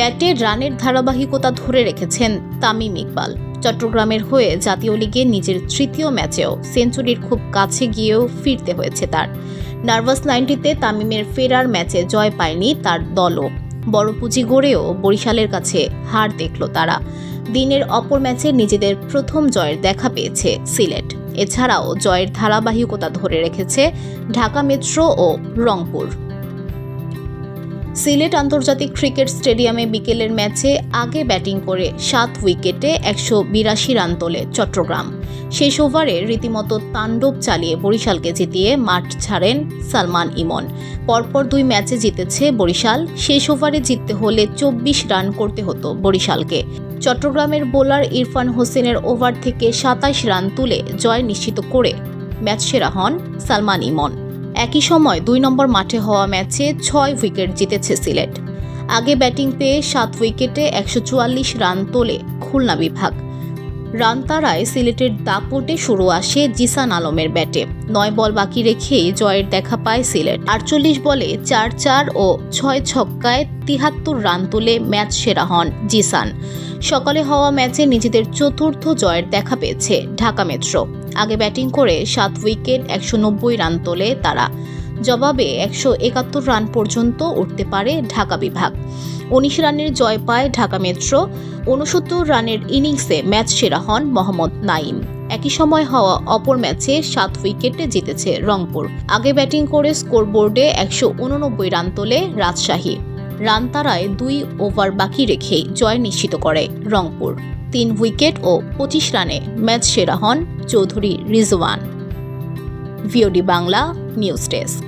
ব্যাটে রানের ধারাবাহিকতা ধরে রেখেছেন তামিম ইকবাল। চট্টগ্রামের হয়ে জাতীয় লিগে নিজের তৃতীয় ম্যাচেও সেঞ্চুরির খুব কাছে গিয়েও ফিরতে হয়েছে তার। নার্ভাস 90-তে তামিমের ফেরার ম্যাচে জয় পায়নি তার দলও। বড় পুঁজি গড়েও বরিশালের কাছে হার দেখল তারা। দিনের অপর ম্যাচে নিজেদের প্রথম জয়ের দেখা পেয়েছে সিলেট। এছাড়াও জয়ের ধারাবাহিকতা ধরে রেখেছে ঢাকা মেট্রো ও রংপুর। সিলেট আন্তর্জাতিক ক্রিকেট স্টেডিয়ামে বিকেলের ম্যাচে আগে ব্যাটিং করে 7 উইকেটে 182 রান তোলে চট্টগ্রাম। শেষ ওভারে রীতিমতো তাণ্ডব চালিয়ে বরিশালকে জিতিয়ে মাঠ ছাড়েন সালমান ইমন। পরপর 2 ম্যাচে জিতেছে বরিশাল। শেষ ওভারে জিততে হলে 24 রান করতে হতো বরিশালকে। চট্টগ্রামের বোলার ইরফান হোসেনের ওভার থেকে 27 রান তুলে জয় নিশ্চিত করে ম্যাচ সেরা হন সালমান ইমন। একই সময় 2 নম্বর মাঠে হওয়া ম্যাচে 6 উইকেট জিতেছে সিলেট। আগে ব্যাটিং পেয়ে 7 উইকেটে 144 রান তোলে খুলনা বিভাগ। রান তাড়ায় সিলেটের দাপটে শুরু আসে জিসান আলমের ব্যাটে। 9 বল বাকি রেখেই জয়ের দেখা পায় সিলেট। 48 বলে 4-4 ও 6 ছক্কায় 73 রান তুলে ম্যাচ সেরা হন জিসান। সকালে হওয়া ম্যাচে নিজেদের চতুর্থ জয়ের দেখা পেয়েছে ঢাকা মেট্রো। আগে ব্যাটিং করে 7 উইকেট 190 রান তোলে তারা। জবাবে 171 রান পর্যন্ত উঠতে পারে ঢাকা বিভাগ। 19 রানের জয় পায় ঢাকা মেট্রো। 69 রানের ইনিংসে ম্যাচ সেরা হন মোহাম্মদ নাইম। একই সময় হওয়া অপর ম্যাচে 7 উইকেটে জিতেছে রংপুর। আগে ব্যাটিং করে স্কোরবোর্ডে 189 রান তোলে রাজশাহী। রান তাড়ায় 2 ওভার বাকি রেখেই জয় নিশ্চিত করে রংপুর। 3 উইকেট ও 25 রানে ম্যাচ সেরা হন Chowdhury Rizwan. VOD Bangla news desk.